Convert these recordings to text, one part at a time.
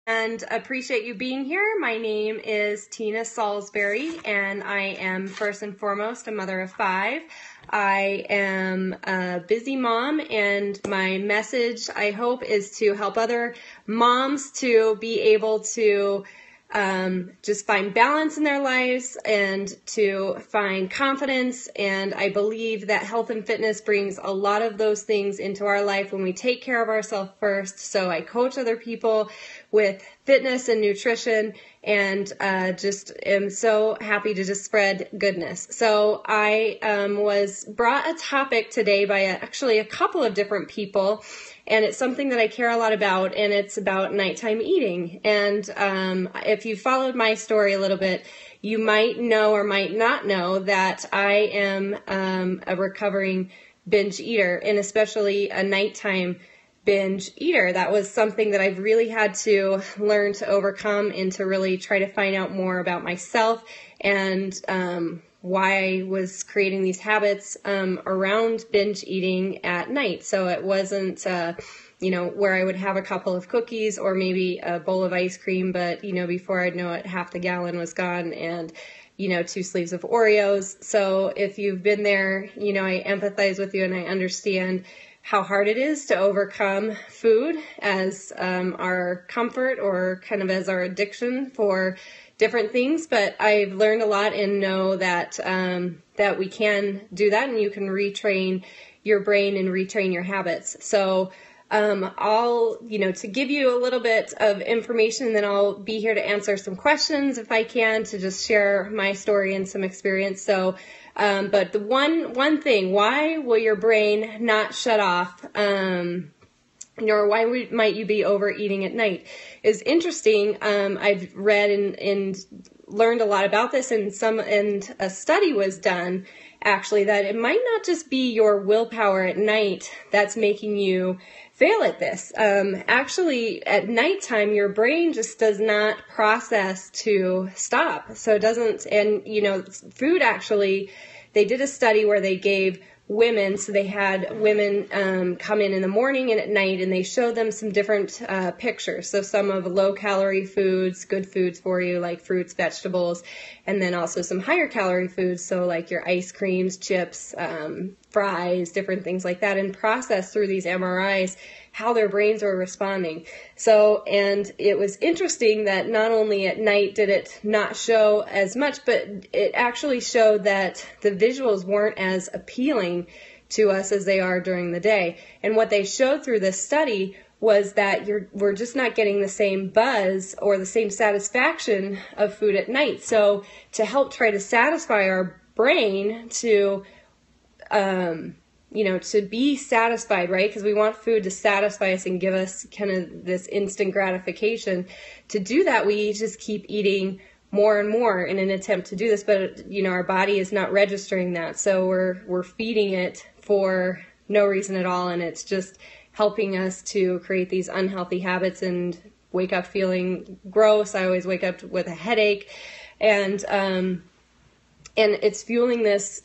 And appreciate you being here. My name is Tina Salisbury, and I am first and foremost a mother of 5. I am a busy mom, and my message, I hope, is to help other moms to be able to just find balance in their lives and to find confidence. And I believe that health and fitness brings a lot of those things into our life when we take care of ourselves first. So I coach other people with fitness and nutrition, and just am so happy to just spread goodness. So I was brought a topic today by actually a couple of different people, and it's something that I care a lot about, and it's about nighttime eating. And if you followed my story a little bit, you might know or might not know that I am a recovering binge eater, and especially a nighttime binge eater. That was something that I've really had to learn to overcome and to really try to find out more about myself and why I was creating these habits around binge eating at night. So it wasn't, where I would have a couple of cookies or maybe a bowl of ice cream, but, before I'd know it, half the gallon was gone and 2 sleeves of Oreos. So if you've been there, I empathize with you and I understand how hard it is to overcome food as our comfort or kind of as our addiction for different things. But I've learned a lot and know that that we can do that, and you can retrain your brain and retrain your habits. So I'll, to give you a little bit of information, then I'll be here to answer some questions if I can, to just share my story and some experience. So, but the one thing, why will your brain not shut off, or why might you be overeating at night, is interesting. I've read and learned a lot about this, and a study was done actually that it might not just be your willpower at night that's making you fail at this. Actually, at nighttime, your brain just does not process to stop. So it doesn't, and food actually, they did a study where they gave women, so they had women come in the morning and at night, and they showed them some different pictures. So some of low-calorie foods, good foods for you, like fruits, vegetables, and then also some higher-calorie foods, so like your ice creams, chips, fries, different things like that, and process through these MRIs how their brains were responding. So, and it was interesting that not only at night did it not show as much, but it actually showed that the visuals weren't as appealing to us as they are during the day. And what they showed through this study was that we're just not getting the same buzz or the same satisfaction of food at night. So to help try to satisfy our brain to to be satisfied, right? Because we want food to satisfy us and give us kind of this instant gratification. To do that, we just keep eating more and more in an attempt to do this, but our body is not registering that. So we're feeding it for no reason at all, and it's just helping us to create these unhealthy habits and wake up feeling gross. I always wake up with a headache, and it's fueling this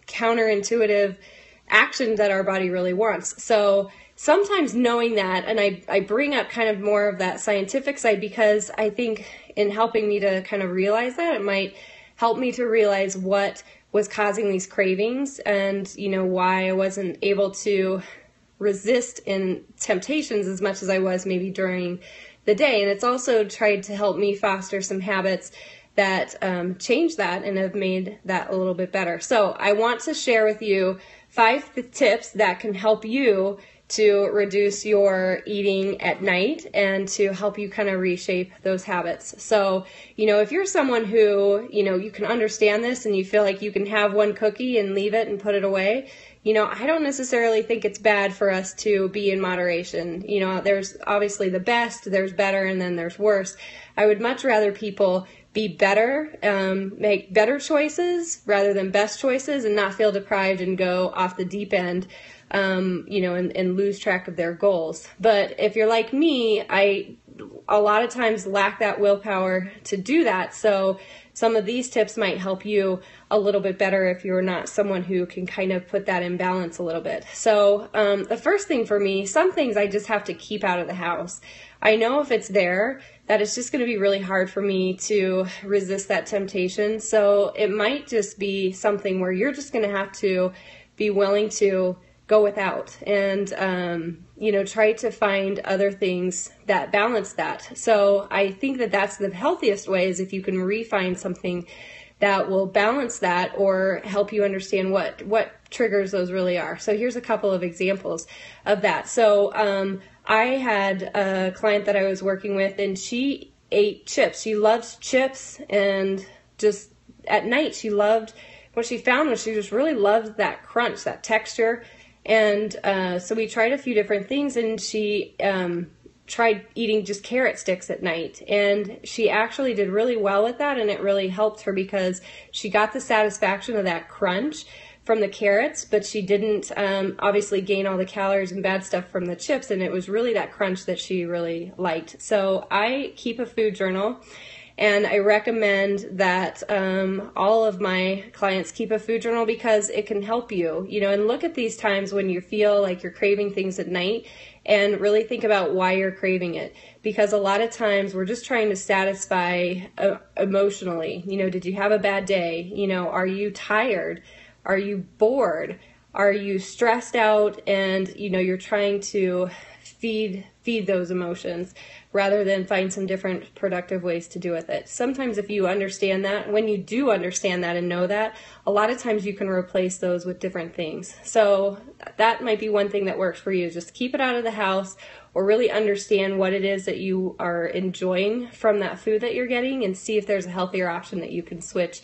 counterintuitive action that our body really wants. So sometimes knowing that, and I bring up kind of more of that scientific side because I think in helping me to kind of realize that, it might help me to realize what was causing these cravings and, why I wasn't able to resist in temptations as much as I was maybe during the day. And it's also tried to help me foster some habits that change that and have made that a little bit better. So I want to share with you 5 tips that can help you to reduce your eating at night and to help you kind of reshape those habits. So, if you're someone who, you can understand this and you feel like you can have one cookie and leave it and put it away, I don't necessarily think it's bad for us to be in moderation. There's obviously the best, there's better, and then there's worse. I would much rather people be better, make better choices rather than best choices, and not feel deprived and go off the deep end, and lose track of their goals. But if you're like me, I a lot of times lack that willpower to do that. So some of these tips might help you a little bit better if you're not someone who can kind of put that in balance a little bit. So the first thing for me, some things I just have to keep out of the house. I know if it's there, that it's just going to be really hard for me to resist that temptation. So it might just be something where you're just going to have to be willing to go without and, try to find other things that balance that. So I think that that's the healthiest way, is if you can refine something that will balance that or help you understand what triggers those really are. So here's a couple of examples of that. So I had a client that I was working with, and she ate chips. She loved chips, and just at night what she found was she just really loved that crunch, that texture. And so we tried a few different things, and she tried eating just carrot sticks at night. And she actually did really well with that, and it really helped her because she got the satisfaction of that crunch from the carrots, but she didn't obviously gain all the calories and bad stuff from the chips, and it was really that crunch that she really liked. So I keep a food journal, and I recommend that all of my clients keep a food journal because it can help you, and look at these times when you feel like you're craving things at night and really think about why you're craving it. Because a lot of times we're just trying to satisfy emotionally. Did you have a bad day? Are you tired? Are you bored? Are you stressed out? And, you're trying to feed those emotions rather than find some different productive ways to do with it. Sometimes if you understand that, when you do understand that and know that, a lot of times you can replace those with different things. So that might be one thing that works for you. Just keep it out of the house, or really understand what it is that you are enjoying from that food that you're getting, and see if there's a healthier option that you can switch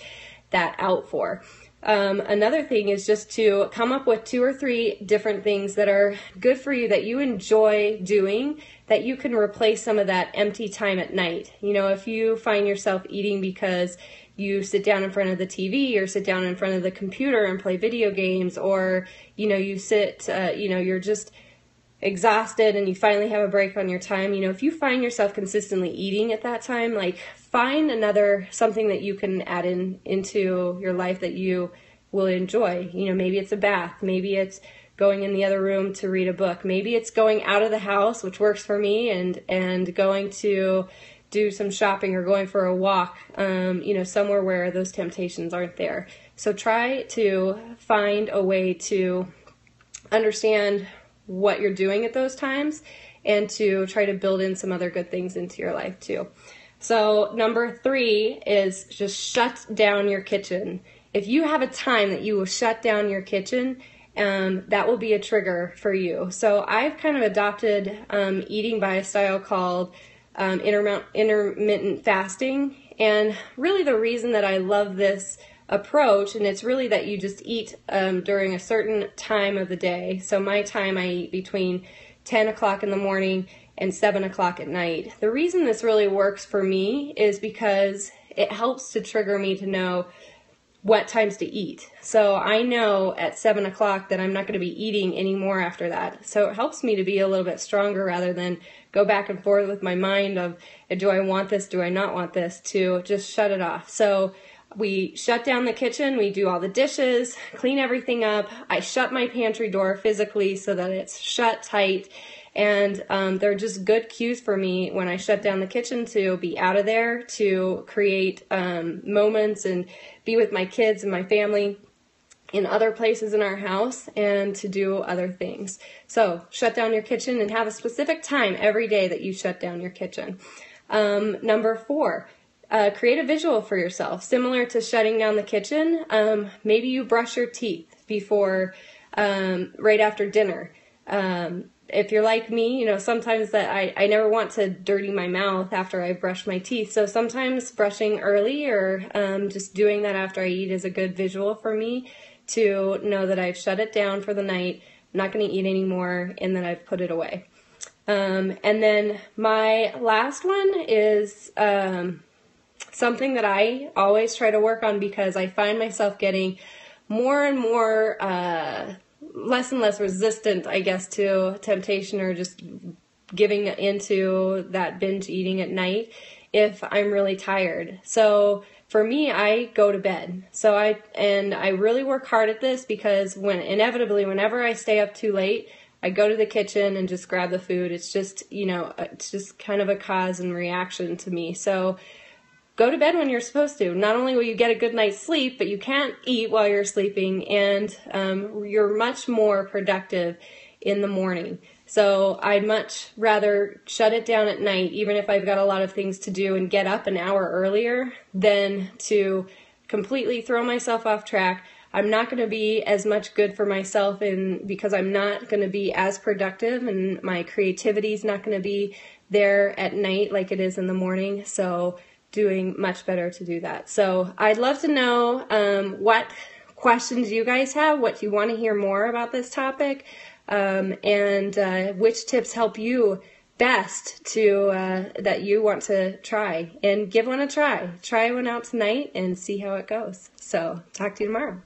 that out for. Another thing is just to come up with 2 or 3 different things that are good for you, that you enjoy doing, that you can replace some of that empty time at night. If you find yourself eating because you sit down in front of the TV or sit down in front of the computer and play video games, or, you sit, you're just exhausted and you finally have a break on your time. If you find yourself consistently eating at that time, find something that you can add into your life that you will enjoy. Maybe it's a bath, maybe it's going in the other room to read a book, maybe it's going out of the house, which works for me, and going to do some shopping or going for a walk, somewhere where those temptations aren't there. So try to find a way to understand what you're doing at those times, and to try to build in some other good things into your life too. So number 3 is just shut down your kitchen. If you have a time that you will shut down your kitchen, that will be a trigger for you. So I've kind of adopted eating by a style called intermittent fasting. And really the reason that I love this approach, and it's really that you just eat during a certain time of the day. So my time, I eat between 10 o'clock in the morning and 7 o'clock at night. The reason this really works for me is because it helps to trigger me to know what times to eat. So I know at 7 o'clock that I'm not going to be eating anymore after that. So it helps me to be a little bit stronger rather than go back and forth with my mind of, do I want this, do I not want this, to just shut it off. So we shut down the kitchen, we do all the dishes, clean everything up. I shut my pantry door physically so that it's shut tight. And they're just good cues for me when I shut down the kitchen to be out of there, to create moments and be with my kids and my family in other places in our house, and to do other things. So shut down your kitchen and have a specific time every day that you shut down your kitchen. Number 4. Create a visual for yourself, similar to shutting down the kitchen. Maybe you brush your teeth before, right after dinner. If you're like me, sometimes that I never want to dirty my mouth after I brush my teeth. So sometimes brushing early or just doing that after I eat is a good visual for me to know that I've shut it down for the night, I'm not going to eat anymore, and then I've put it away. And then my last one is something that I always try to work on, because I find myself getting more and more, less and less resistant, I guess, to temptation, or just giving into that binge eating at night if I'm really tired. So for me, I go to bed. So I really work hard at this because inevitably, whenever I stay up too late, I go to the kitchen and just grab the food. It's just, it's just kind of a cause and reaction to me. So go to bed when you're supposed to. Not only will you get a good night's sleep, but you can't eat while you're sleeping, and you're much more productive in the morning. So I'd much rather shut it down at night, even if I've got a lot of things to do, and get up an hour earlier than to completely throw myself off track. I'm not going to be as much good for myself because I'm not going to be as productive, and my creativity is not going to be there at night like it is in the morning. So doing much better to do that. So I'd love to know what questions you guys have, what you want to hear more about this topic, and which tips help you best that you want to try. And give one a try. Try one out tonight and see how it goes. So talk to you tomorrow.